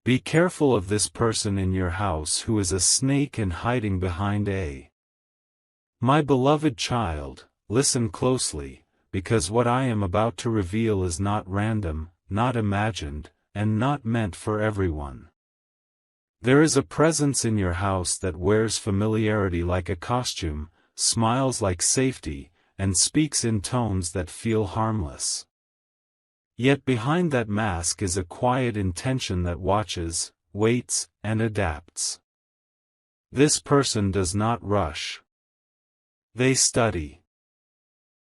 Be careful of this person in your house who is a snake and hiding behind a. My beloved child, listen closely, because what I am about to reveal is not random, not imagined, and not meant for everyone. There is a presence in your house that wears familiarity like a costume, smiles like safety, and speaks in tones that feel harmless. Yet behind that mask is a quiet intention that watches, waits, and adapts. This person does not rush. They study.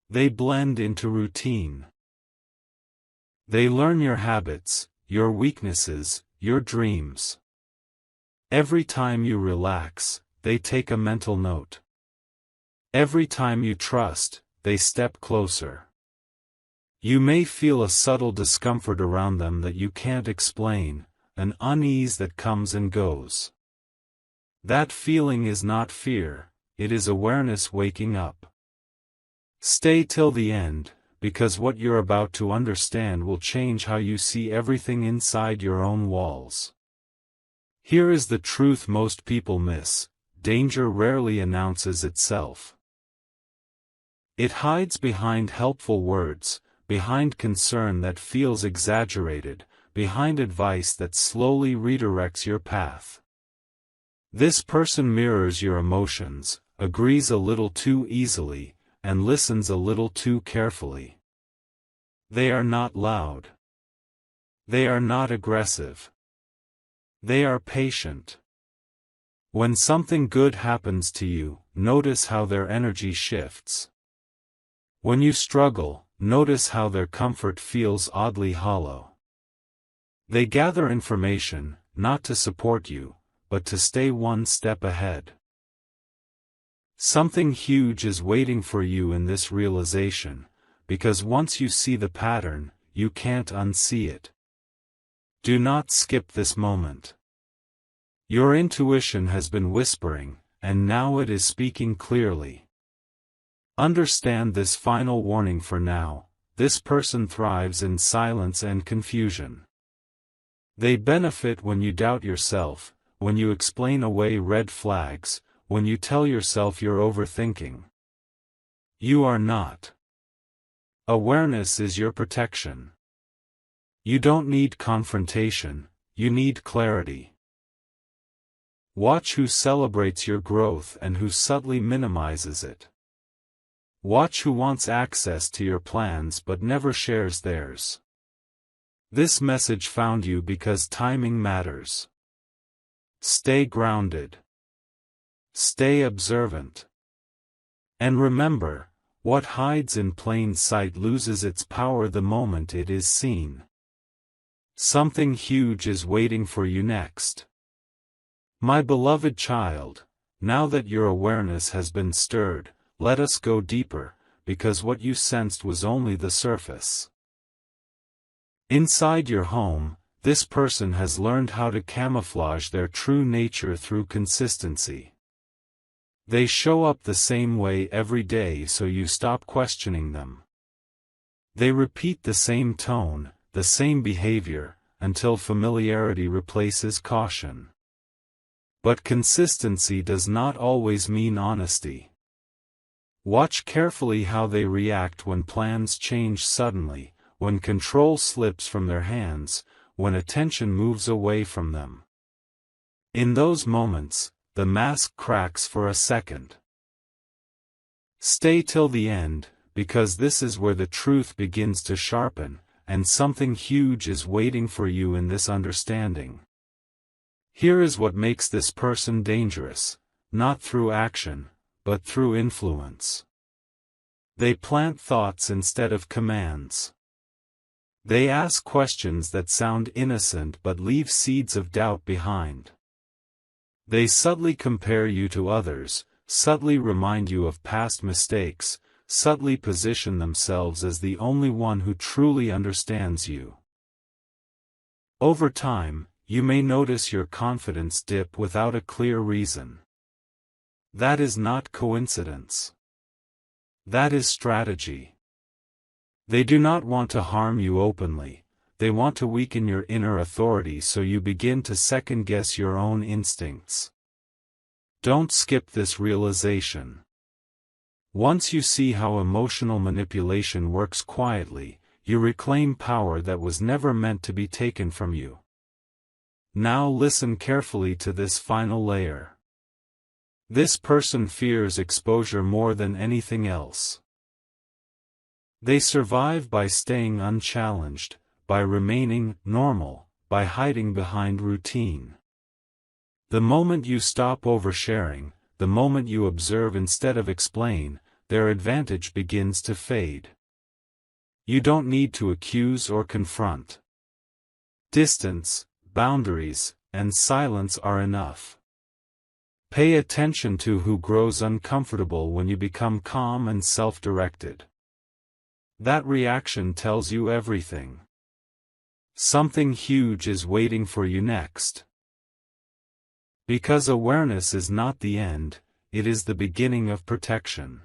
They blend into routine. They learn your habits, your weaknesses, your dreams. Every time you relax, they take a mental note. Every time you trust, they step closer. You may feel a subtle discomfort around them that you can't explain, an unease that comes and goes. That feeling is not fear, it is awareness waking up. Stay till the end, because what you're about to understand will change how you see everything inside your own walls. Here is the truth most people miss: danger rarely announces itself. It hides behind helpful words, behind concern that feels exaggerated, behind advice that slowly redirects your path. This person mirrors your emotions, agrees a little too easily, and listens a little too carefully. They are not loud. They are not aggressive. They are patient. When something good happens to you, notice how their energy shifts. When you struggle, notice how their comfort feels oddly hollow. They gather information, not to support you, but to stay one step ahead. Something huge is waiting for you in this realization, because once you see the pattern, you can't unsee it. Do not skip this moment. Your intuition has been whispering, and now it is speaking clearly. Understand this final warning for now: this person thrives in silence and confusion. They benefit when you doubt yourself, when you explain away red flags, when you tell yourself you're overthinking. You are not. Awareness is your protection. You don't need confrontation, you need clarity. Watch who celebrates your growth and who subtly minimizes it. Watch who wants access to your plans but never shares theirs. This message found you because timing matters. Stay grounded. Stay observant. And remember, what hides in plain sight loses its power the moment it is seen. Something huge is waiting for you next. My beloved child, now that your awareness has been stirred, let us go deeper, because what you sensed was only the surface. Inside your home, this person has learned how to camouflage their true nature through consistency. They show up the same way every day so you stop questioning them. They repeat the same tone, the same behavior, until familiarity replaces caution. But consistency does not always mean honesty. Watch carefully how they react when plans change suddenly, when control slips from their hands, when attention moves away from them. In those moments, the mask cracks for a second. Stay till the end, because this is where the truth begins to sharpen, and something huge is waiting for you in this understanding. Here is what makes this person dangerous, not through action, but through influence. They plant thoughts instead of commands. They ask questions that sound innocent but leave seeds of doubt behind. They subtly compare you to others, subtly remind you of past mistakes, subtly position themselves as the only one who truly understands you. Over time, you may notice your confidence dip without a clear reason. That is not coincidence. That is strategy. They do not want to harm you openly, they want to weaken your inner authority so you begin to second-guess your own instincts. Don't skip this realization. Once you see how emotional manipulation works quietly, you reclaim power that was never meant to be taken from you. Now listen carefully to this final layer. This person fears exposure more than anything else. They survive by staying unchallenged, by remaining normal, by hiding behind routine. The moment you stop oversharing, the moment you observe instead of explain, their advantage begins to fade. You don't need to accuse or confront. Distance, boundaries, and silence are enough. Pay attention to who grows uncomfortable when you become calm and self-directed. That reaction tells you everything. Something huge is waiting for you next. Because awareness is not the end, it is the beginning of protection.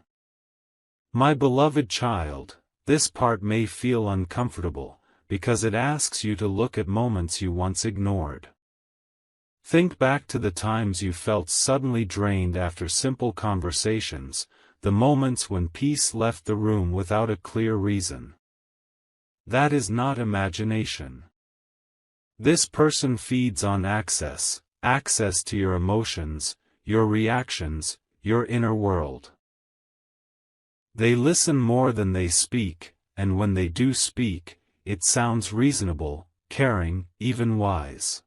My beloved child, this part may feel uncomfortable, because it asks you to look at moments you once ignored. Think back to the times you felt suddenly drained after simple conversations, the moments when peace left the room without a clear reason. That is not imagination. This person feeds on access to your emotions, your reactions, your inner world. They listen more than they speak, and when they do speak, it sounds reasonable, caring, even wise.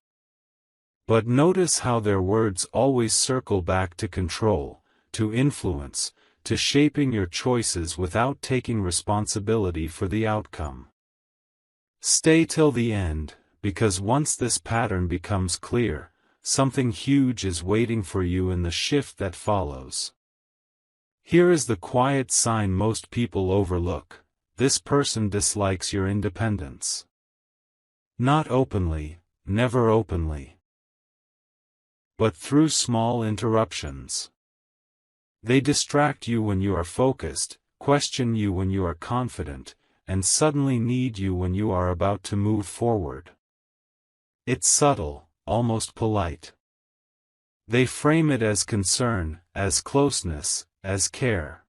But notice how their words always circle back to control, to influence, to shaping your choices without taking responsibility for the outcome. Stay till the end, because once this pattern becomes clear, something huge is waiting for you in the shift that follows. Here is the quiet sign most people overlook: this person dislikes your independence. Not openly, never openly, but through small interruptions. They distract you when you are focused, question you when you are confident, and suddenly need you when you are about to move forward. It's subtle, almost polite. They frame it as concern, as closeness, as care.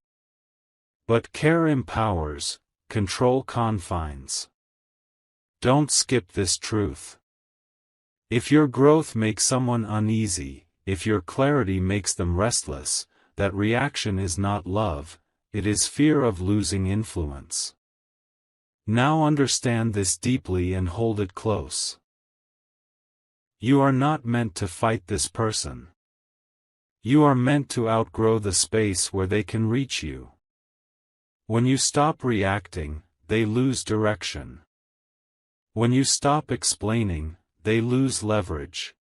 But care empowers, control confines. Don't skip this truth. If your growth makes someone uneasy, if your clarity makes them restless, that reaction is not love, it is fear of losing influence. Now understand this deeply and hold it close. You are not meant to fight this person. You are meant to outgrow the space where they can reach you. When you stop reacting, they lose direction. When you stop explaining, they lose leverage.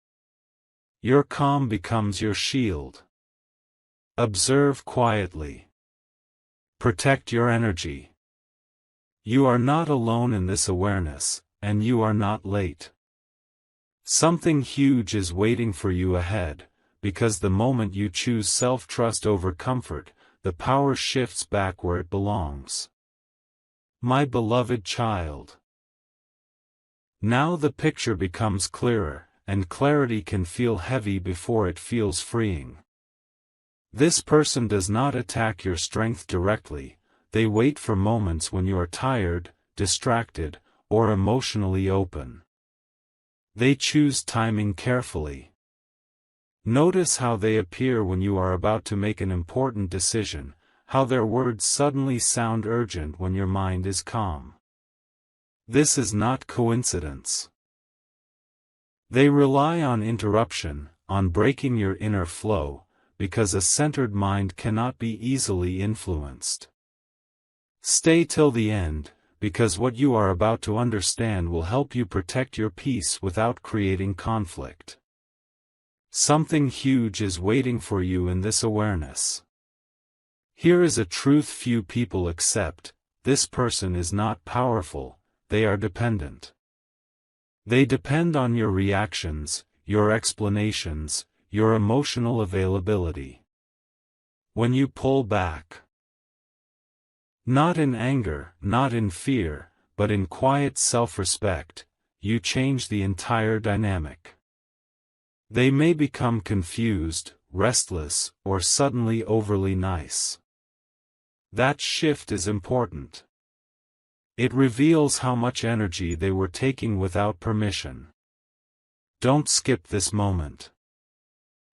Your calm becomes your shield. Observe quietly. Protect your energy. You are not alone in this awareness, and you are not late. Something huge is waiting for you ahead, because the moment you choose self-trust over comfort, the power shifts back where it belongs. My beloved child. Now the picture becomes clearer, and clarity can feel heavy before it feels freeing. This person does not attack your strength directly, they wait for moments when you are tired, distracted, or emotionally open. They choose timing carefully. Notice how they appear when you are about to make an important decision, how their words suddenly sound urgent when your mind is calm. This is not coincidence. They rely on interruption, on breaking your inner flow, because a centered mind cannot be easily influenced. Stay till the end, because what you are about to understand will help you protect your peace without creating conflict. Something huge is waiting for you in this awareness. Here is a truth few people accept: this person is not powerful, they are dependent. They depend on your reactions, your explanations, your emotional availability. When you pull back, not in anger, not in fear, but in quiet self-respect, you change the entire dynamic. They may become confused, restless, or suddenly overly nice. That shift is important. It reveals how much energy they were taking without permission. Don't skip this moment.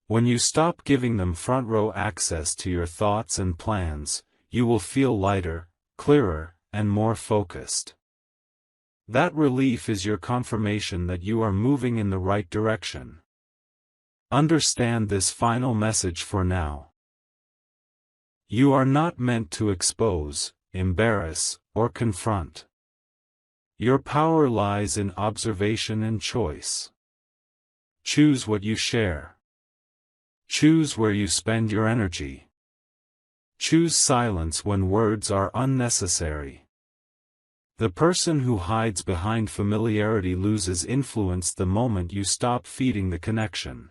When you stop giving them front-row access to your thoughts and plans, you will feel lighter, clearer, and more focused. That relief is your confirmation that you are moving in the right direction. Understand this final message for now. You are not meant to expose, embarrass, or confront. Your power lies in observation and choice. Choose what you share. Choose where you spend your energy. Choose silence when words are unnecessary. The person who hides behind familiarity loses influence the moment you stop feeding the connection.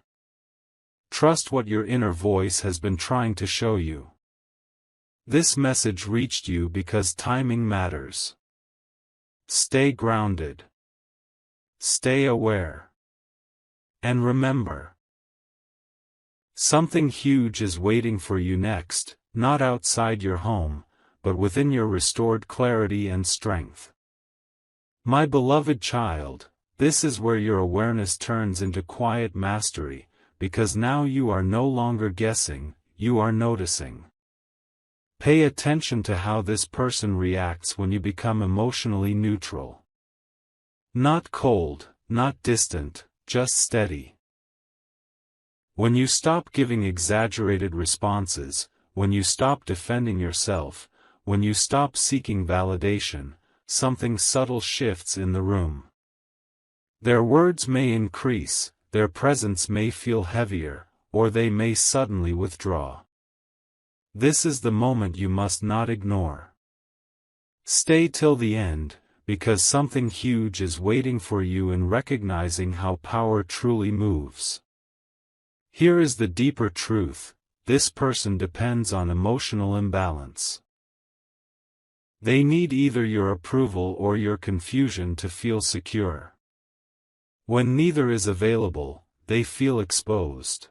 Trust what your inner voice has been trying to show you. This message reached you because timing matters. Stay grounded. Stay aware. And remember, something huge is waiting for you next, not outside your home, but within your restored clarity and strength. My beloved child, this is where your awareness turns into quiet mastery, because now you are no longer guessing, you are noticing. Pay attention to how this person reacts when you become emotionally neutral. Not cold, not distant, just steady. When you stop giving exaggerated responses, when you stop defending yourself, when you stop seeking validation, something subtle shifts in the room. Their words may increase, their presence may feel heavier, or they may suddenly withdraw. This is the moment you must not ignore. Stay till the end, because something huge is waiting for you in recognizing how power truly moves. Here is the deeper truth: this person depends on emotional imbalance. They need either your approval or your confusion to feel secure. When neither is available, they feel exposed.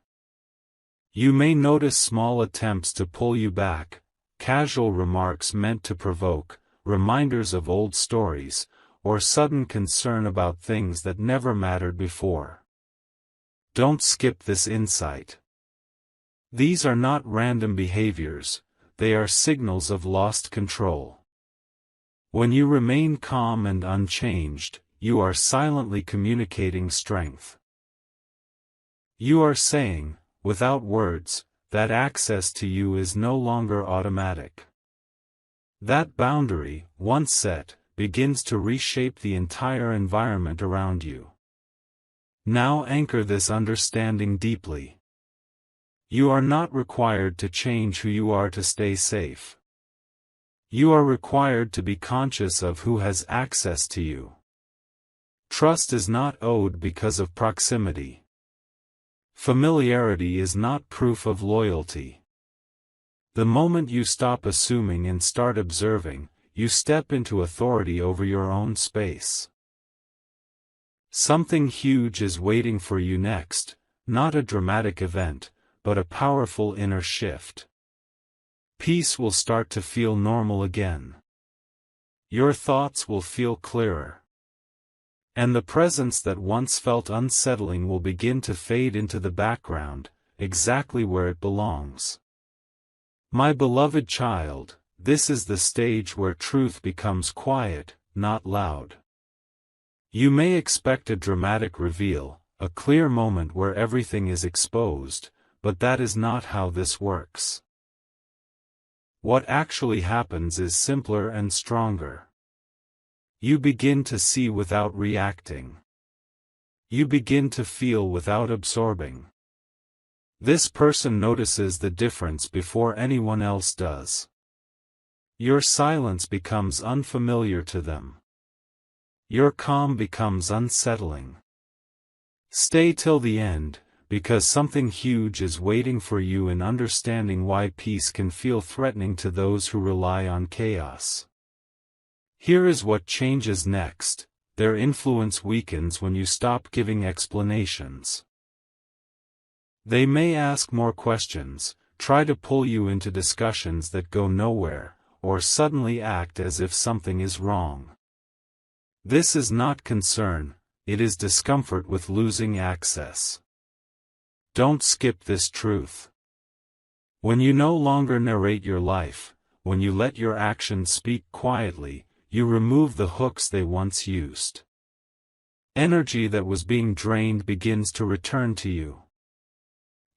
You may notice small attempts to pull you back, casual remarks meant to provoke, reminders of old stories, or sudden concern about things that never mattered before. Don't skip this insight. These are not random behaviors, they are signals of lost control. When you remain calm and unchanged, you are silently communicating strength. You are saying, without words, that access to you is no longer automatic. That boundary, once set, begins to reshape the entire environment around you. Now anchor this understanding deeply. You are not required to change who you are to stay safe. You are required to be conscious of who has access to you. Trust is not owed because of proximity. Familiarity is not proof of loyalty. The moment you stop assuming and start observing, you step into authority over your own space. Something huge is waiting for you next, not a dramatic event, but a powerful inner shift. Peace will start to feel normal again. Your thoughts will feel clearer. And the presence that once felt unsettling will begin to fade into the background, exactly where it belongs. My beloved child, this is the stage where truth becomes quiet, not loud. You may expect a dramatic reveal, a clear moment where everything is exposed, but that is not how this works. What actually happens is simpler and stronger. You begin to see without reacting. You begin to feel without absorbing. This person notices the difference before anyone else does. Your silence becomes unfamiliar to them. Your calm becomes unsettling. Stay till the end, because something huge is waiting for you in understanding why peace can feel threatening to those who rely on chaos. Here is what changes next. Their influence weakens when you stop giving explanations. They may ask more questions, try to pull you into discussions that go nowhere, or suddenly act as if something is wrong. This is not concern, it is discomfort with losing access. Don't skip this truth. When you no longer narrate your life, when you let your actions speak quietly, you remove the hooks they once used. Energy that was being drained begins to return to you.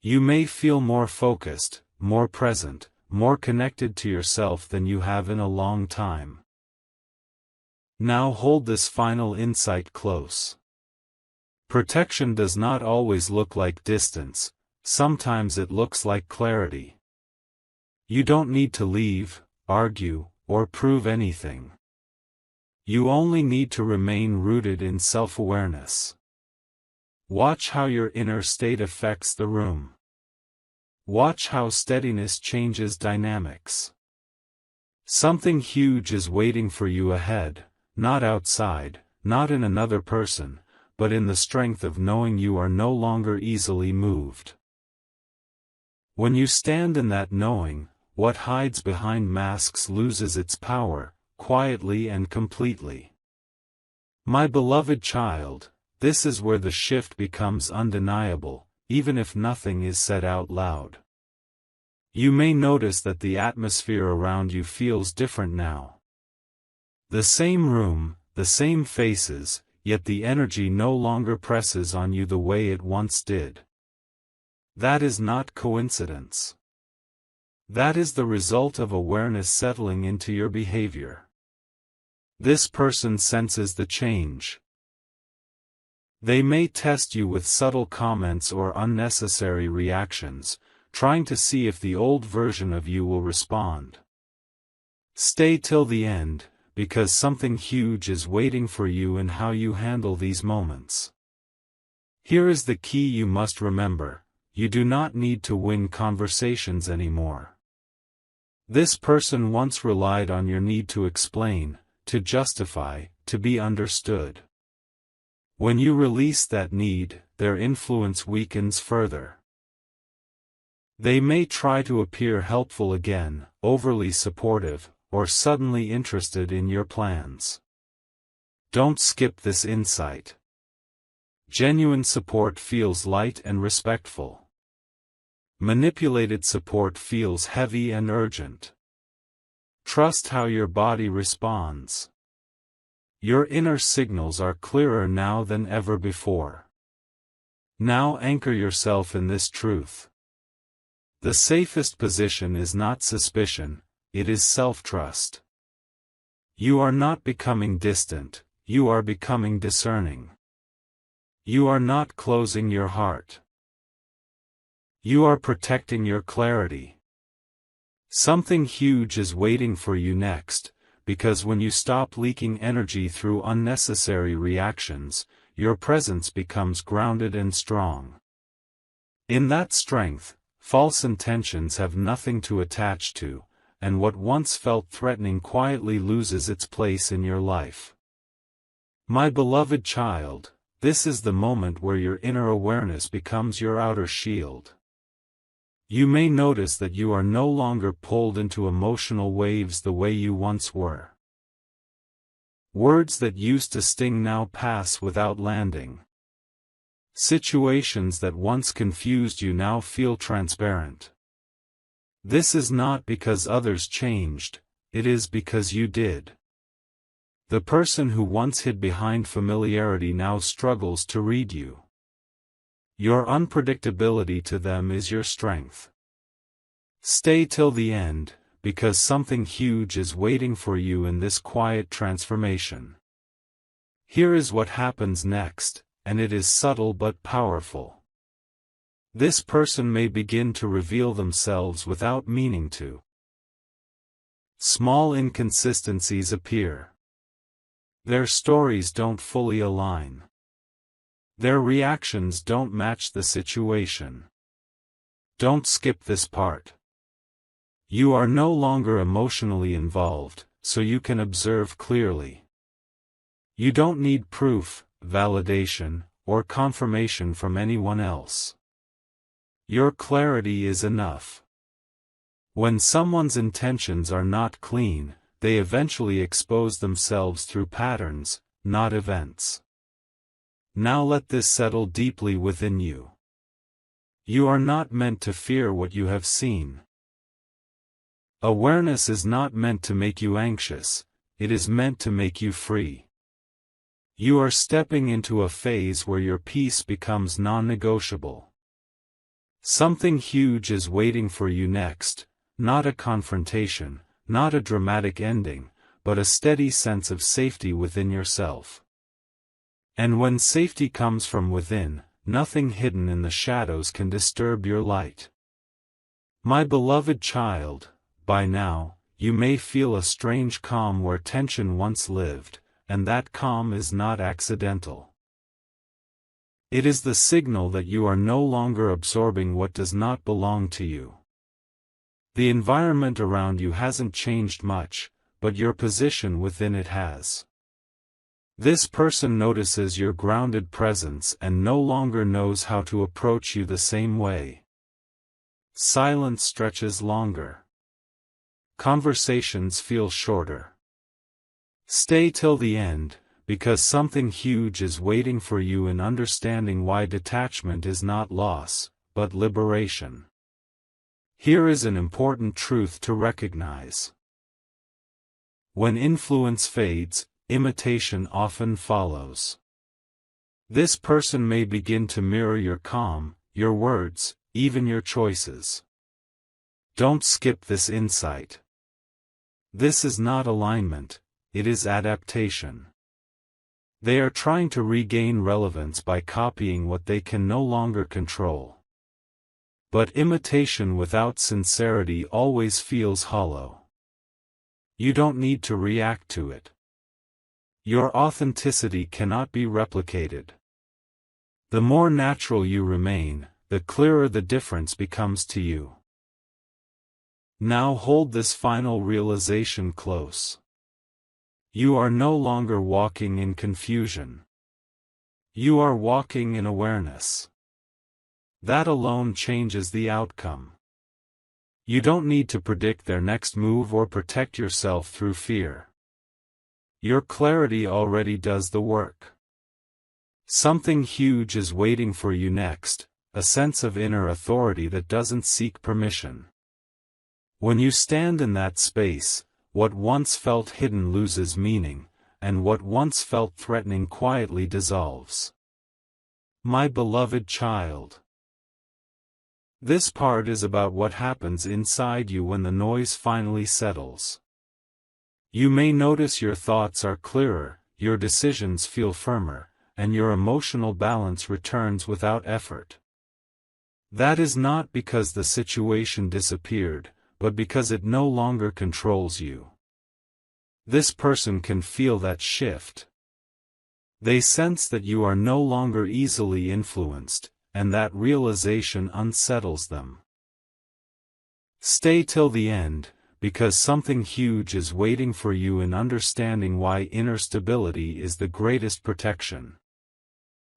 You may feel more focused, more present, more connected to yourself than you have in a long time. Now hold this final insight close. Protection does not always look like distance, sometimes it looks like clarity. You don't need to leave, argue, or prove anything. You only need to remain rooted in self-awareness. Watch how your inner state affects the room. Watch how steadiness changes dynamics. Something huge is waiting for you ahead, not outside, not in another person, but in the strength of knowing you are no longer easily moved. When you stand in that knowing, what hides behind masks loses its power, quietly and completely. My beloved child, this is where the shift becomes undeniable, even if nothing is said out loud. You may notice that the atmosphere around you feels different now. The same room, the same faces, yet the energy no longer presses on you the way it once did. That is not coincidence. That is the result of awareness settling into your behavior. This person senses the change. They may test you with subtle comments or unnecessary reactions, trying to see if the old version of you will respond. Stay till the end, because something huge is waiting for you in how you handle these moments. Here is the key you must remember: you do not need to win conversations anymore. This person once relied on your need to explain, to justify, to be understood. When you release that need, their influence weakens further. They may try to appear helpful again, overly supportive, or suddenly interested in your plans. Don't skip this insight. Genuine support feels light and respectful. Manipulated support feels heavy and urgent. Trust how your body responds. Your inner signals are clearer now than ever before. Now anchor yourself in this truth. The safest position is not suspicion, it is self-trust. You are not becoming distant, you are becoming discerning. You are not closing your heart. You are protecting your clarity. Something huge is waiting for you next, because when you stop leaking energy through unnecessary reactions, your presence becomes grounded and strong. In that strength, false intentions have nothing to attach to, and what once felt threatening quietly loses its place in your life. My beloved child, this is the moment where your inner awareness becomes your outer shield. You may notice that you are no longer pulled into emotional waves the way you once were. Words that used to sting now pass without landing. Situations that once confused you now feel transparent. This is not because others changed, it is because you did. The person who once hid behind familiarity now struggles to read you. Your unpredictability to them is your strength. Stay till the end, because something huge is waiting for you in this quiet transformation. Here is what happens next, and it is subtle but powerful. This person may begin to reveal themselves without meaning to. Small inconsistencies appear. Their stories don't fully align. Their reactions don't match the situation. Don't skip this part. You are no longer emotionally involved, so you can observe clearly. You don't need proof, validation, or confirmation from anyone else. Your clarity is enough. When someone's intentions are not clean, they eventually expose themselves through patterns, not events. Now let this settle deeply within you. You are not meant to fear what you have seen. Awareness is not meant to make you anxious, it is meant to make you free. You are stepping into a phase where your peace becomes non-negotiable. Something huge is waiting for you next, not a confrontation, not a dramatic ending, but a steady sense of safety within yourself. And when safety comes from within, nothing hidden in the shadows can disturb your light. My beloved child, by now, you may feel a strange calm where tension once lived, and that calm is not accidental. It is the signal that you are no longer absorbing what does not belong to you. The environment around you hasn't changed much, but your position within it has. This person notices your grounded presence and no longer knows how to approach you the same way. Silence stretches longer. Conversations feel shorter. Stay till the end, because something huge is waiting for you in understanding why detachment is not loss, but liberation. Here is an important truth to recognize. When influence fades, imitation often follows. This person may begin to mirror your calm, your words, even your choices. Don't skip this insight. This is not alignment, it is adaptation. They are trying to regain relevance by copying what they can no longer control. But imitation without sincerity always feels hollow. You don't need to react to it. Your authenticity cannot be replicated. The more natural you remain, the clearer the difference becomes to you. Now hold this final realization close. You are no longer walking in confusion. You are walking in awareness. That alone changes the outcome. You don't need to predict their next move or protect yourself through fear. Your clarity already does the work. Something huge is waiting for you next, a sense of inner authority that doesn't seek permission. When you stand in that space, what once felt hidden loses meaning, and what once felt threatening quietly dissolves. My beloved child. This part is about what happens inside you when the noise finally settles. You may notice your thoughts are clearer, your decisions feel firmer, and your emotional balance returns without effort. That is not because the situation disappeared, but because it no longer controls you. This person can feel that shift. They sense that you are no longer easily influenced, and that realization unsettles them. Stay till the end, because something huge is waiting for you in understanding why inner stability is the greatest protection.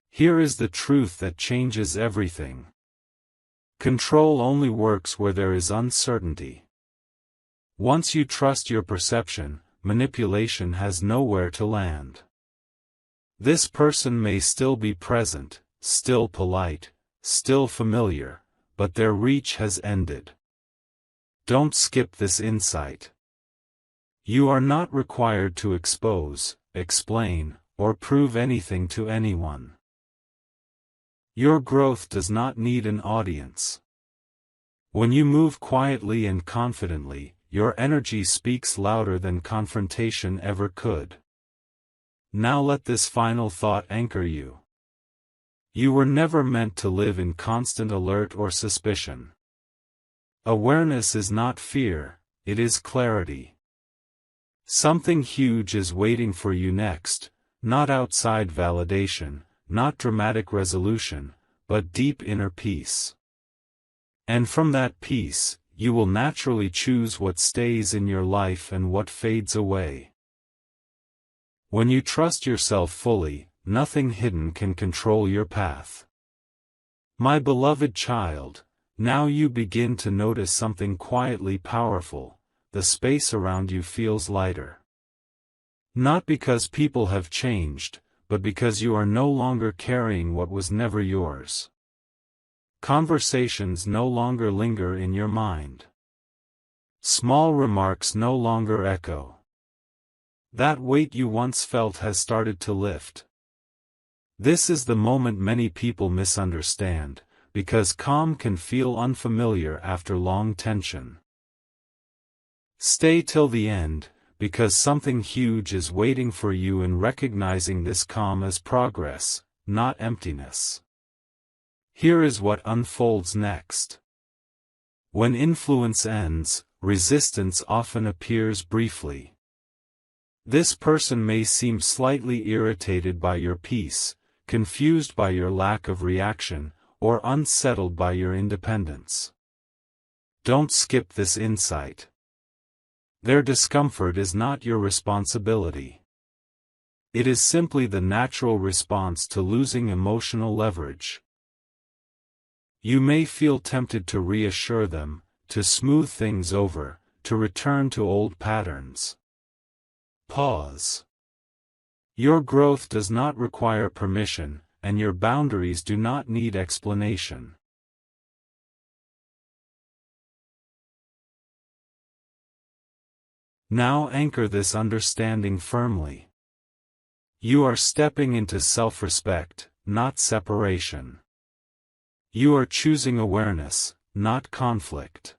Here is the truth that changes everything. Control only works where there is uncertainty. Once you trust your perception, manipulation has nowhere to land. This person may still be present, still polite, still familiar, but their reach has ended. Don't skip this insight. You are not required to expose, explain, or prove anything to anyone. Your growth does not need an audience. When you move quietly and confidently, your energy speaks louder than confrontation ever could. Now let this final thought anchor you. You were never meant to live in constant alert or suspicion. Awareness is not fear, it is clarity. Something huge is waiting for you next, not outside validation, not dramatic resolution, but deep inner peace. And from that peace, you will naturally choose what stays in your life and what fades away. When you trust yourself fully, nothing hidden can control your path. My beloved child, now you begin to notice something quietly powerful. The space around you feels lighter. Not because people have changed, but because you are no longer carrying what was never yours. Conversations no longer linger in your mind. Small remarks no longer echo. That weight you once felt has started to lift. This is the moment many people misunderstand, because calm can feel unfamiliar after long tension. Stay till the end, because something huge is waiting for you in recognizing this calm as progress, not emptiness. Here is what unfolds next. When influence ends, resistance often appears briefly. This person may seem slightly irritated by your peace, confused by your lack of reaction, or unsettled by your independence. Don't skip this insight. Their discomfort is not your responsibility. It is simply the natural response to losing emotional leverage. You may feel tempted to reassure them, to smooth things over, to return to old patterns. Pause. Your growth does not require permission, and your boundaries do not need explanation. Now anchor this understanding firmly. You are stepping into self-respect, not separation. You are choosing awareness, not conflict.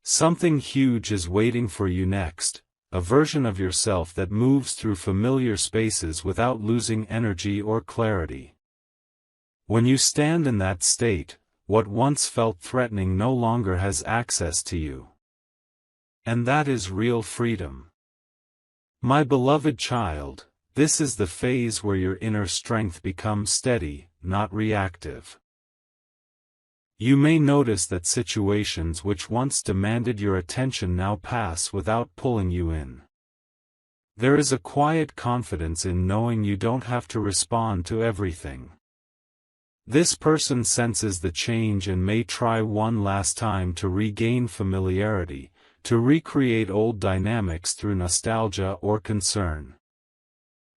Something huge is waiting for you next, a version of yourself that moves through familiar spaces without losing energy or clarity. When you stand in that state, what once felt threatening no longer has access to you. And that is real freedom. My beloved child, this is the phase where your inner strength becomes steady, not reactive. You may notice that situations which once demanded your attention now pass without pulling you in. There is a quiet confidence in knowing you don't have to respond to everything. This person senses the change and may try one last time to regain familiarity, to recreate old dynamics through nostalgia or concern.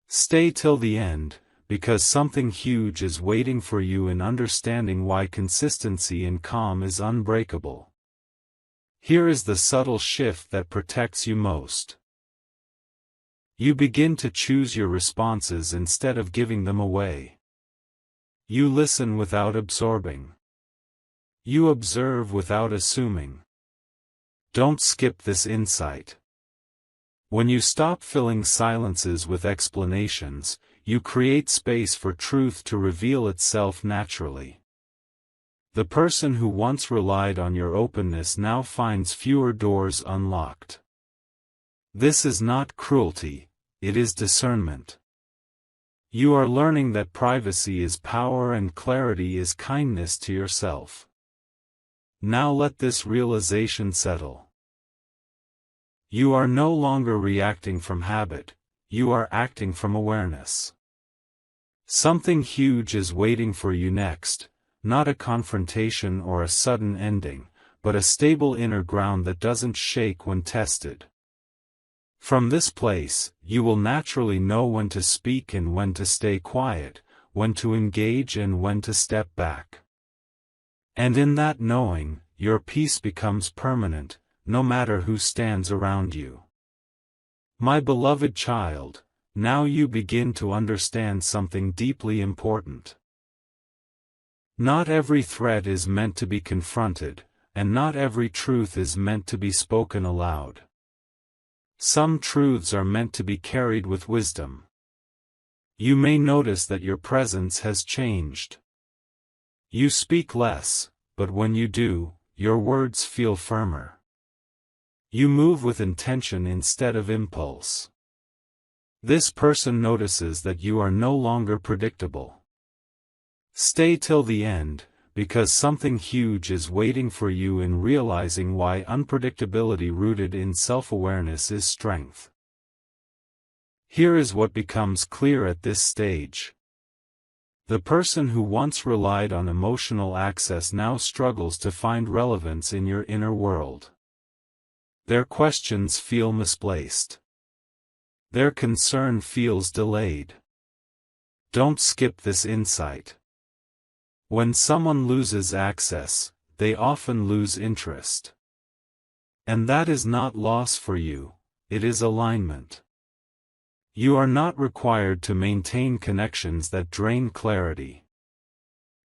Stay till the end, because something huge is waiting for you in understanding why consistency and calm is unbreakable. Here is the subtle shift that protects you most. You begin to choose your responses instead of giving them away. You listen without absorbing. You observe without assuming. Don't skip this insight. When you stop filling silences with explanations, you create space for truth to reveal itself naturally. The person who once relied on your openness now finds fewer doors unlocked. This is not cruelty, it is discernment. You are learning that privacy is power and clarity is kindness to yourself. Now let this realization settle. You are no longer reacting from habit, you are acting from awareness. Something huge is waiting for you next, not a confrontation or a sudden ending, but a stable inner ground that doesn't shake when tested. From this place, you will naturally know when to speak and when to stay quiet, when to engage and when to step back. And in that knowing, your peace becomes permanent, no matter who stands around you. My beloved child, now you begin to understand something deeply important. Not every threat is meant to be confronted, and not every truth is meant to be spoken aloud. Some truths are meant to be carried with wisdom. You may notice that your presence has changed. You speak less, but when you do, your words feel firmer. You move with intention instead of impulse. This person notices that you are no longer predictable. Stay till the end, because something huge is waiting for you in realizing why unpredictability rooted in self-awareness is strength. Here is what becomes clear at this stage. The person who once relied on emotional access now struggles to find relevance in your inner world. Their questions feel misplaced. Their concern feels delayed. Don't skip this insight. When someone loses access, they often lose interest. And that is not loss for you, it is alignment. You are not required to maintain connections that drain clarity.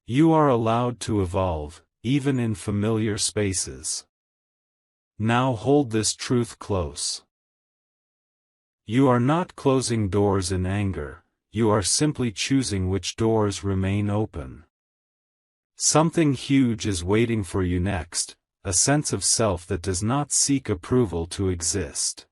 You are allowed to evolve, even in familiar spaces. Now hold this truth close. You are not closing doors in anger, you are simply choosing which doors remain open. Something huge is waiting for you next, a sense of self that does not seek approval to exist.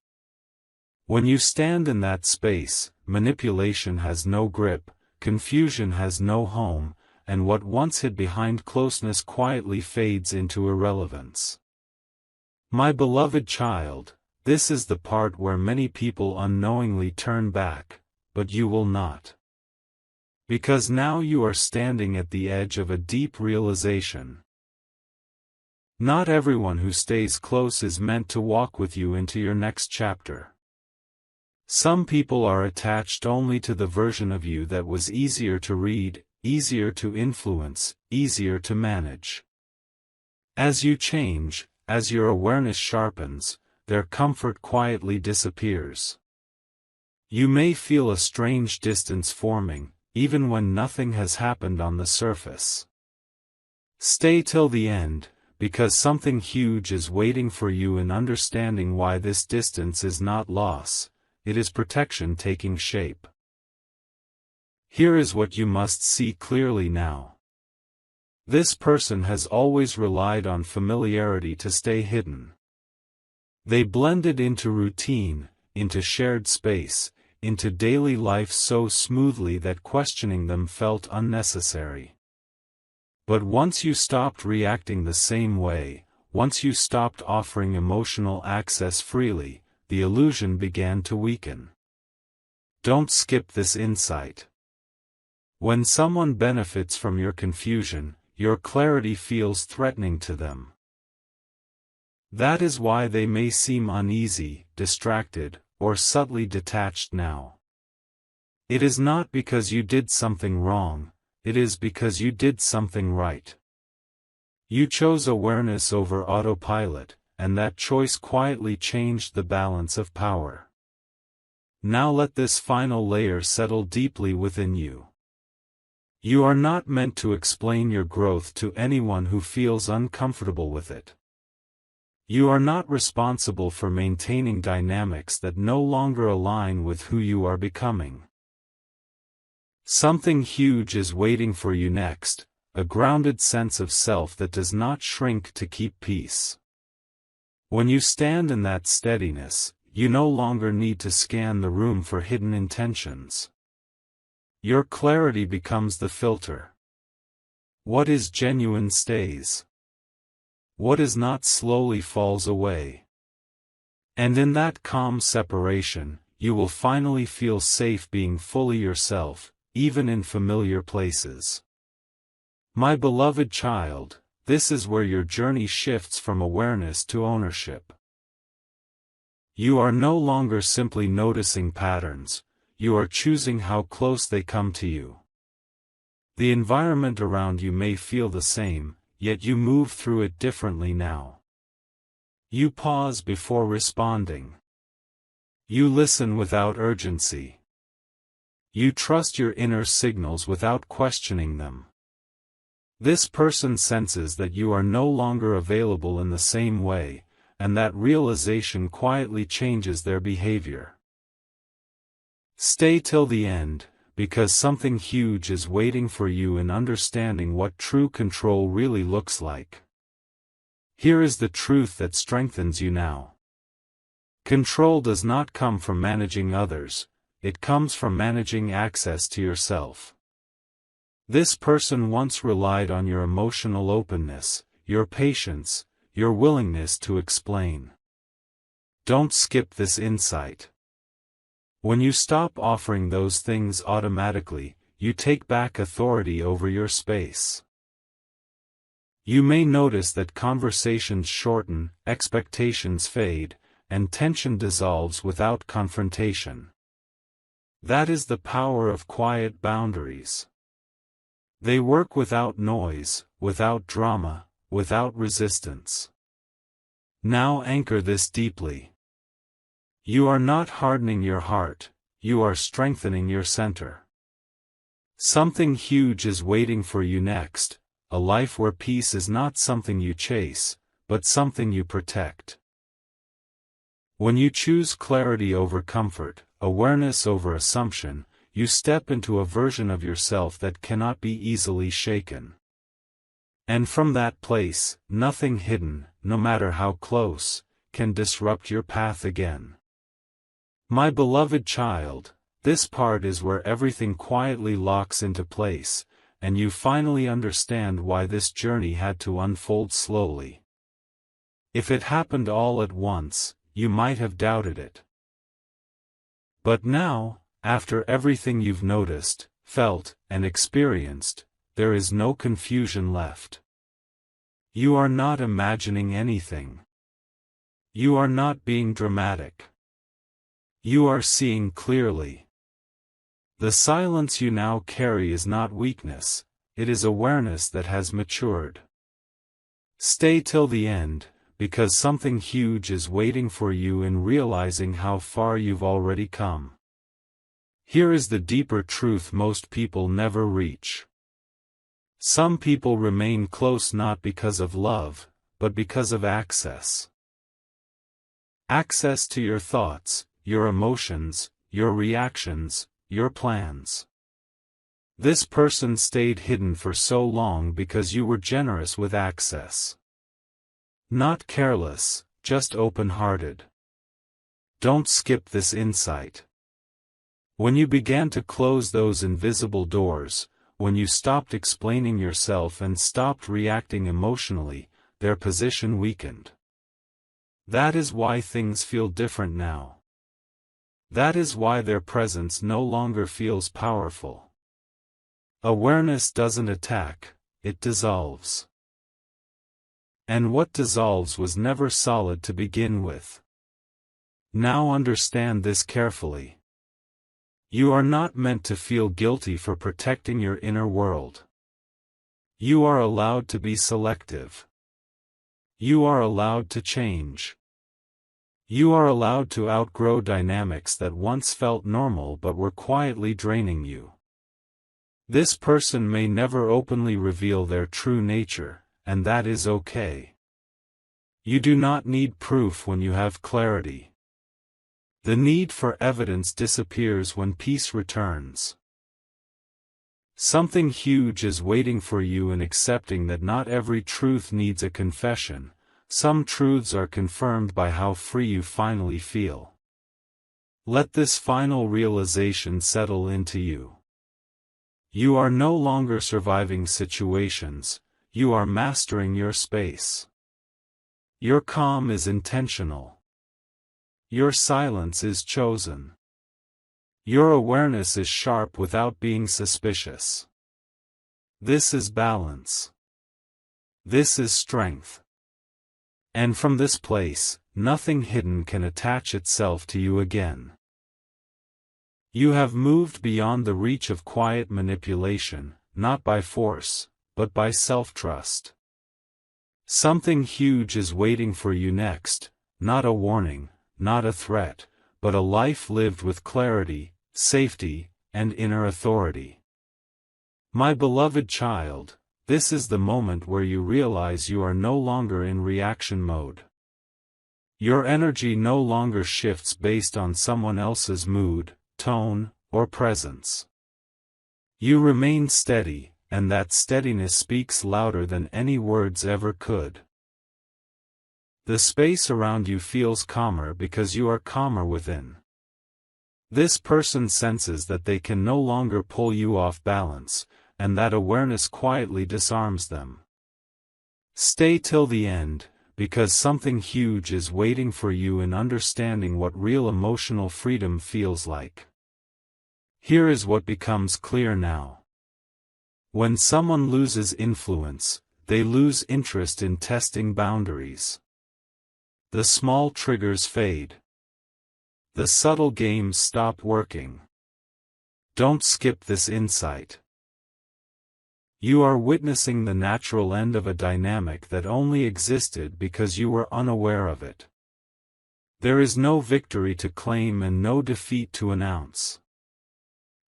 When you stand in that space, manipulation has no grip, confusion has no home, and what once hid behind closeness quietly fades into irrelevance. My beloved child, this is the part where many people unknowingly turn back, but you will not. Because now you are standing at the edge of a deep realization. Not everyone who stays close is meant to walk with you into your next chapter. Some people are attached only to the version of you that was easier to read, easier to influence, easier to manage. As you change, as your awareness sharpens, their comfort quietly disappears. You may feel a strange distance forming, even when nothing has happened on the surface. Stay till the end, because something huge is waiting for you in understanding why this distance is not loss. It is protection taking shape. Here is what you must see clearly now. This person has always relied on familiarity to stay hidden. They blended into routine, into shared space, into daily life so smoothly that questioning them felt unnecessary. But once you stopped reacting the same way, once you stopped offering emotional access freely, the illusion began to weaken. Don't skip this insight. When someone benefits from your confusion, your clarity feels threatening to them. That is why they may seem uneasy, distracted, or subtly detached now. It is not because you did something wrong, it is because you did something right. You chose awareness over autopilot, and that choice quietly changed the balance of power. Now let this final layer settle deeply within you. You are not meant to explain your growth to anyone who feels uncomfortable with it. You are not responsible for maintaining dynamics that no longer align with who you are becoming. Something huge is waiting for you next, a grounded sense of self that does not shrink to keep peace. When you stand in that steadiness, you no longer need to scan the room for hidden intentions. Your clarity becomes the filter. What is genuine stays. What is not slowly falls away. And in that calm separation, you will finally feel safe being fully yourself, even in familiar places. My beloved child, this is where your journey shifts from awareness to ownership. You are no longer simply noticing patterns, you are choosing how close they come to you. The environment around you may feel the same, yet you move through it differently now. You pause before responding. You listen without urgency. You trust your inner signals without questioning them. This person senses that you are no longer available in the same way, and that realization quietly changes their behavior. Stay till the end, because something huge is waiting for you in understanding what true control really looks like. Here is the truth that strengthens you now. Control does not come from managing others, it comes from managing access to yourself. This person once relied on your emotional openness, your patience, your willingness to explain. Don't skip this insight. When you stop offering those things automatically, you take back authority over your space. You may notice that conversations shorten, expectations fade, and tension dissolves without confrontation. That is the power of quiet boundaries. They work without noise, without drama, without resistance. Now anchor this deeply. You are not hardening your heart, you are strengthening your center. Something huge is waiting for you next, a life where peace is not something you chase, but something you protect. When you choose clarity over comfort, awareness over assumption, you step into a version of yourself that cannot be easily shaken. And from that place, nothing hidden, no matter how close, can disrupt your path again. My beloved child, this part is where everything quietly locks into place, and you finally understand why this journey had to unfold slowly. If it happened all at once, you might have doubted it. But now, after everything you've noticed, felt, and experienced, there is no confusion left. You are not imagining anything. You are not being dramatic. You are seeing clearly. The silence you now carry is not weakness, it is awareness that has matured. Stay till the end, because something huge is waiting for you in realizing how far you've already come. Here is the deeper truth most people never reach. Some people remain close not because of love, but because of access. Access to your thoughts, your emotions, your reactions, your plans. This person stayed hidden for so long because you were generous with access. Not careless, just open-hearted. Don't skip this insight. When you began to close those invisible doors, when you stopped explaining yourself and stopped reacting emotionally, their position weakened. That is why things feel different now. That is why their presence no longer feels powerful. Awareness doesn't attack, it dissolves. And what dissolves was never solid to begin with. Now understand this carefully. You are not meant to feel guilty for protecting your inner world. You are allowed to be selective. You are allowed to change. You are allowed to outgrow dynamics that once felt normal but were quietly draining you. This person may never openly reveal their true nature, and that is okay. You do not need proof when you have clarity. The need for evidence disappears when peace returns. Something huge is waiting for you in accepting that not every truth needs a confession. Some truths are confirmed by how free you finally feel. Let this final realization settle into you. You are no longer surviving situations, you are mastering your space. Your calm is intentional. Your silence is chosen. Your awareness is sharp without being suspicious. This is balance. This is strength. And from this place, nothing hidden can attach itself to you again. You have moved beyond the reach of quiet manipulation, not by force, but by self-trust. Something huge is waiting for you next, not a warning, not a threat, but a life lived with clarity, safety, and inner authority. My beloved child, this is the moment where you realize you are no longer in reaction mode. Your energy no longer shifts based on someone else's mood, tone, or presence. You remain steady, and that steadiness speaks louder than any words ever could. The space around you feels calmer because you are calmer within. This person senses that they can no longer pull you off balance, and that awareness quietly disarms them. Stay till the end, because something huge is waiting for you in understanding what real emotional freedom feels like. Here is what becomes clear now. When someone loses influence, they lose interest in testing boundaries. The small triggers fade. The subtle games stop working. Don't skip this insight. You are witnessing the natural end of a dynamic that only existed because you were unaware of it. There is no victory to claim and no defeat to announce.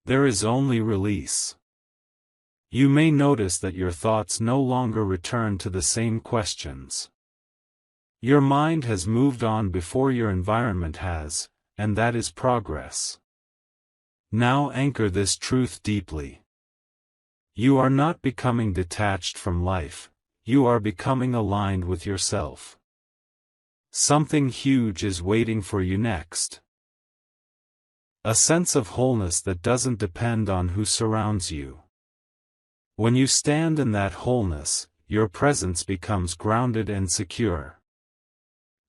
There is only release. You may notice that your thoughts no longer return to the same questions. Your mind has moved on before your environment has, and that is progress. Now anchor this truth deeply. You are not becoming detached from life, you are becoming aligned with yourself. Something huge is waiting for you next. A sense of wholeness that doesn't depend on who surrounds you. When you stand in that wholeness, your presence becomes grounded and secure.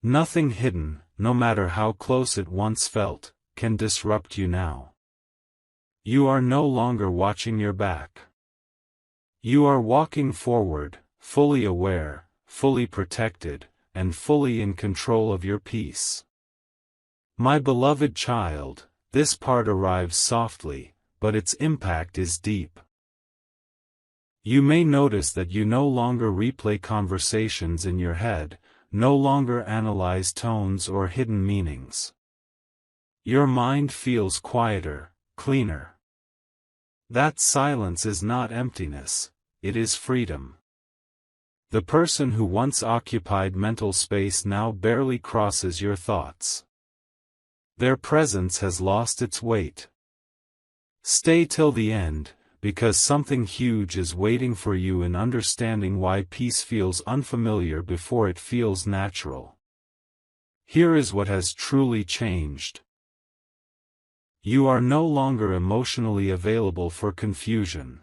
Nothing hidden, no matter how close it once felt, can disrupt you now. You are no longer watching your back. You are walking forward, fully aware, fully protected, and fully in control of your peace. My beloved child, this part arrives softly, but its impact is deep. You may notice that you no longer replay conversations in your head, no longer analyze tones or hidden meanings. Your mind feels quieter, cleaner. That silence is not emptiness, it is freedom. The person who once occupied mental space now barely crosses your thoughts. Their presence has lost its weight. Stay till the end, because something huge is waiting for you in understanding why peace feels unfamiliar before it feels natural. Here is what has truly changed. You are no longer emotionally available for confusion.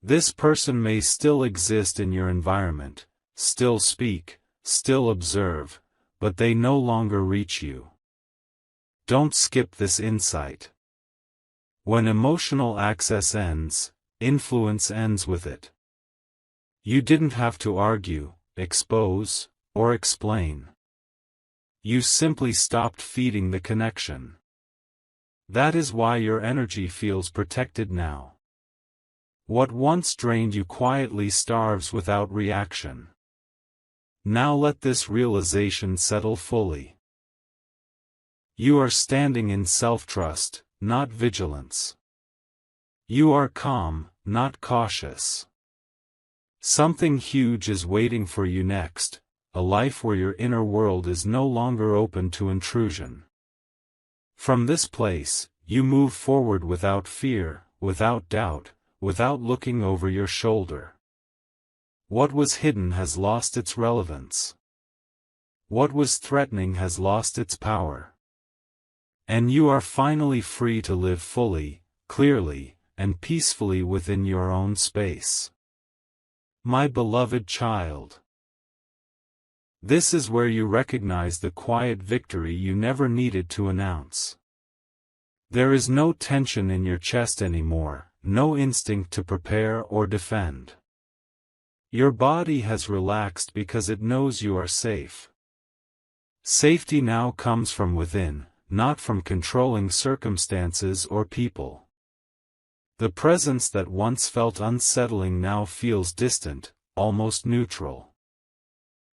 This person may still exist in your environment, still speak, still observe, but they no longer reach you. Don't skip this insight. When emotional access ends, influence ends with it. You didn't have to argue, expose, or explain. You simply stopped feeding the connection. That is why your energy feels protected now. What once drained you quietly starves without reaction. Now let this realization settle fully. You are standing in self-trust, not vigilance. You are calm, not cautious. Something huge is waiting for you next, a life where your inner world is no longer open to intrusion. From this place, you move forward without fear, without doubt, without looking over your shoulder. What was hidden has lost its relevance. What was threatening has lost its power. And you are finally free to live fully, clearly, and peacefully within your own space. My beloved child. This is where you recognize the quiet victory you never needed to announce. There is no tension in your chest anymore, no instinct to prepare or defend. Your body has relaxed because it knows you are safe. Safety now comes from within, not from controlling circumstances or people. The presence that once felt unsettling now feels distant, almost neutral.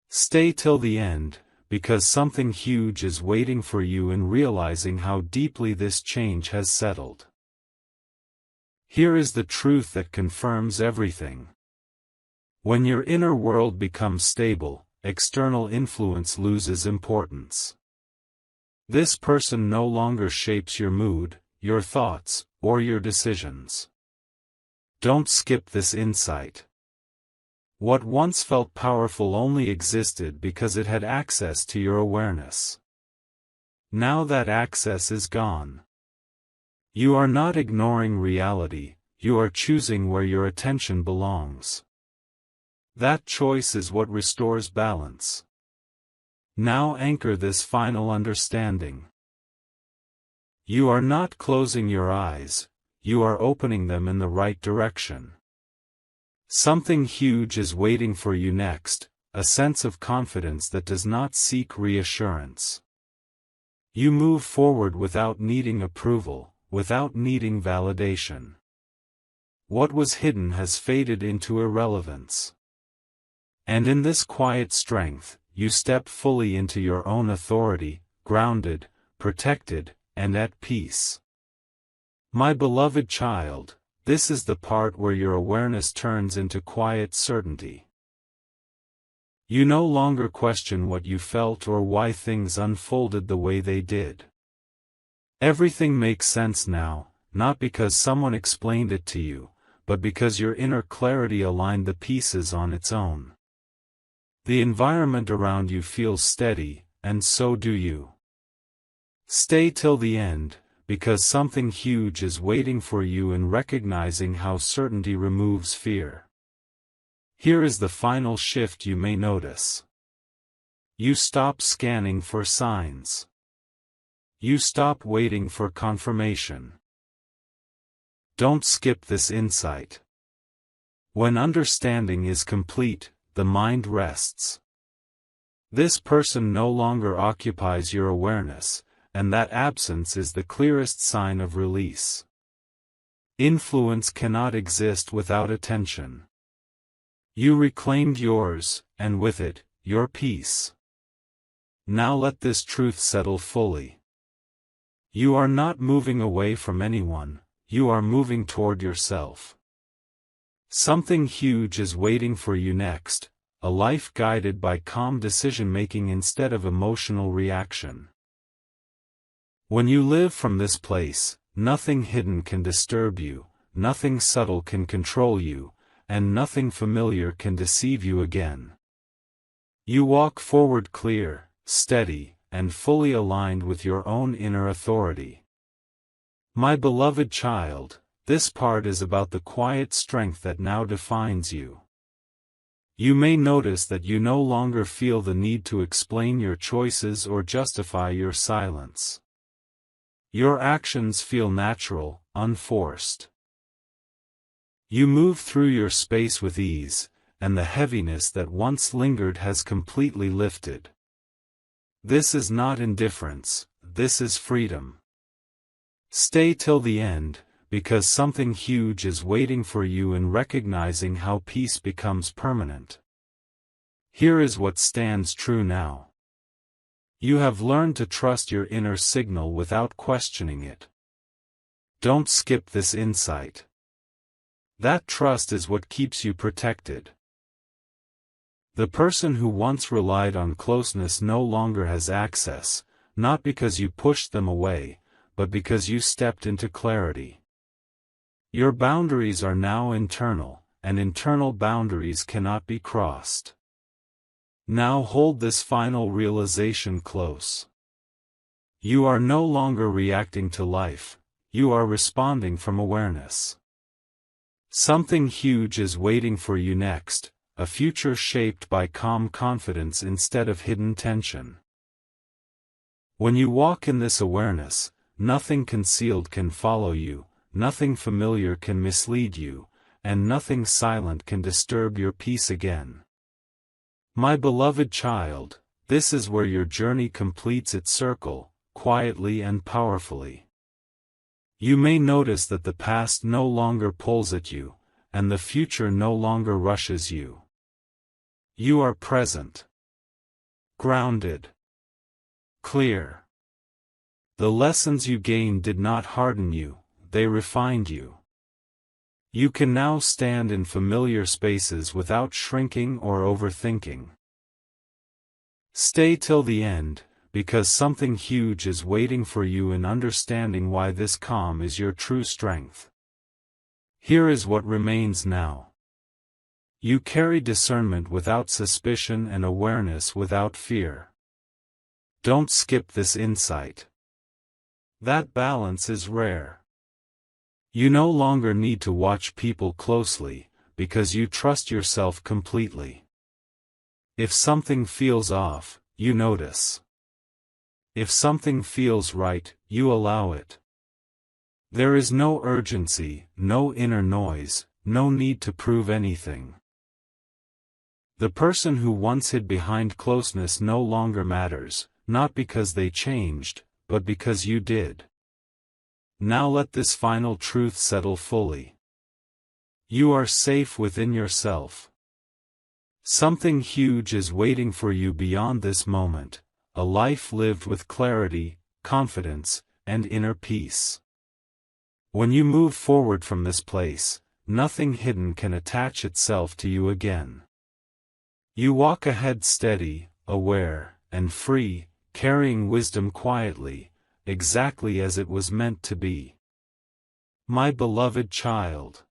Stay till the end, because something huge is waiting for you in realizing how deeply this change has settled. Here is the truth that confirms everything. When your inner world becomes stable, external influence loses importance. This person no longer shapes your mood, your thoughts, or your decisions. Don't skip this insight. What once felt powerful only existed because it had access to your awareness. Now that access is gone. You are not ignoring reality, you are choosing where your attention belongs. That choice is what restores balance. Now anchor this final understanding. You are not closing your eyes, you are opening them in the right direction. Something huge is waiting for you next, a sense of confidence that does not seek reassurance. You move forward without needing approval, without needing validation. What was hidden has faded into irrelevance. And in this quiet strength, you step fully into your own authority, grounded, protected, and at peace. My beloved child, this is the part where your awareness turns into quiet certainty. You no longer question what you felt or why things unfolded the way they did. Everything makes sense now, not because someone explained it to you, but because your inner clarity aligned the pieces on its own. The environment around you feels steady, and so do you. Stay till the end, because something huge is waiting for you in recognizing how certainty removes fear. Here is the final shift you may notice. You stop scanning for signs. You stop waiting for confirmation. Don't skip this insight. When understanding is complete, the mind rests. This person no longer occupies your awareness, and that absence is the clearest sign of release. Influence cannot exist without attention. You reclaimed yours, and with it, your peace. Now let this truth settle fully. You are not moving away from anyone, you are moving toward yourself. Something huge is waiting for you next, a life guided by calm decision-making instead of emotional reaction. When you live from this place, nothing hidden can disturb you, nothing subtle can control you, and nothing familiar can deceive you again. You walk forward clear, steady, and fully aligned with your own inner authority. My beloved child, this part is about the quiet strength that now defines you. You may notice that you no longer feel the need to explain your choices or justify your silence. Your actions feel natural, unforced. You move through your space with ease, and the heaviness that once lingered has completely lifted. This is not indifference, this is freedom. Stay till the end, because something huge is waiting for you in recognizing how peace becomes permanent. Here is what stands true now. You have learned to trust your inner signal without questioning it. Don't skip this insight. That trust is what keeps you protected. The person who once relied on closeness no longer has access, not because you pushed them away, but because you stepped into clarity. Your boundaries are now internal, and internal boundaries cannot be crossed. Now hold this final realization close. You are no longer reacting to life, you are responding from awareness. Something huge is waiting for you next, a future shaped by calm confidence instead of hidden tension. When you walk in this awareness, nothing concealed can follow you, nothing familiar can mislead you, and nothing silent can disturb your peace again. My beloved child, this is where your journey completes its circle, quietly and powerfully. You may notice that the past no longer pulls at you, and the future no longer rushes you. You are present, grounded, clear. The lessons you gained did not harden you, they refined you. You can now stand in familiar spaces without shrinking or overthinking. Stay till the end, because something huge is waiting for you in understanding why this calm is your true strength. Here is what remains now. You carry discernment without suspicion and awareness without fear. Don't skip this insight. That balance is rare. You no longer need to watch people closely, because you trust yourself completely. If something feels off, you notice. If something feels right, you allow it. There is no urgency, no inner noise, no need to prove anything. The person who once hid behind closeness no longer matters, not because they changed, but because you did. Now let this final truth settle fully. You are safe within yourself. Something huge is waiting for you beyond this moment, a life lived with clarity, confidence, and inner peace. When you move forward from this place, nothing hidden can attach itself to you again. You walk ahead steady, aware, and free, carrying wisdom quietly, exactly as it was meant to be. My beloved child.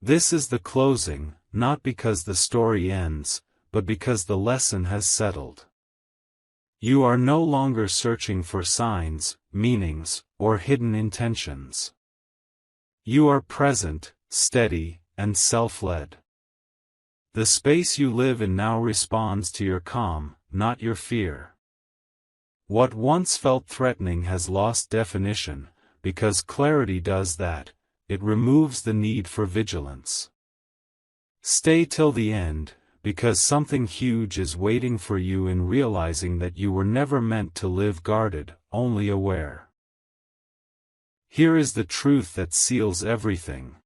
This is the closing, not because the story ends, but because the lesson has settled. You are no longer searching for signs, meanings, or hidden intentions. You are present, steady, and self-led. The space you live in now responds to your calm, not your fear. What once felt threatening has lost definition, because clarity does that, it removes the need for vigilance. Stay till the end, because something huge is waiting for you in realizing that you were never meant to live guarded, only aware. Here is the truth that seals everything.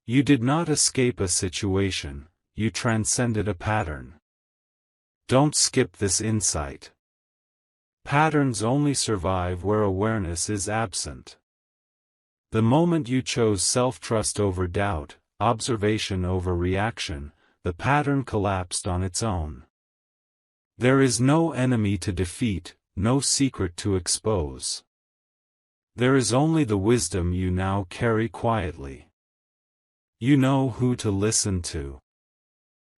You did not escape a situation, you transcended a pattern. Don't skip this insight. Patterns only survive where awareness is absent. The moment you chose self-trust over doubt, observation over reaction, the pattern collapsed on its own. There is no enemy to defeat, no secret to expose. There is only the wisdom you now carry quietly. You know who to listen to.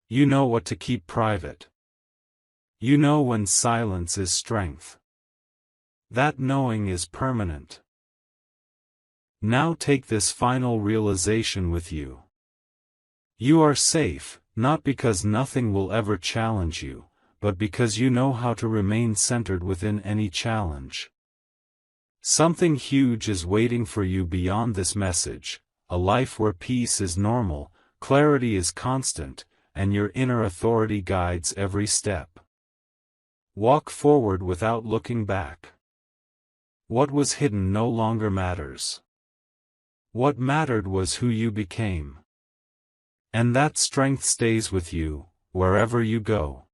You know what to keep private. You know when silence is strength. That knowing is permanent. Now take this final realization with you. You are safe, not because nothing will ever challenge you, but because you know how to remain centered within any challenge. Something huge is waiting for you beyond this message, a life where peace is normal, clarity is constant, and your inner authority guides every step. Walk forward without looking back. What was hidden no longer matters. What mattered was who you became. And that strength stays with you, wherever you go.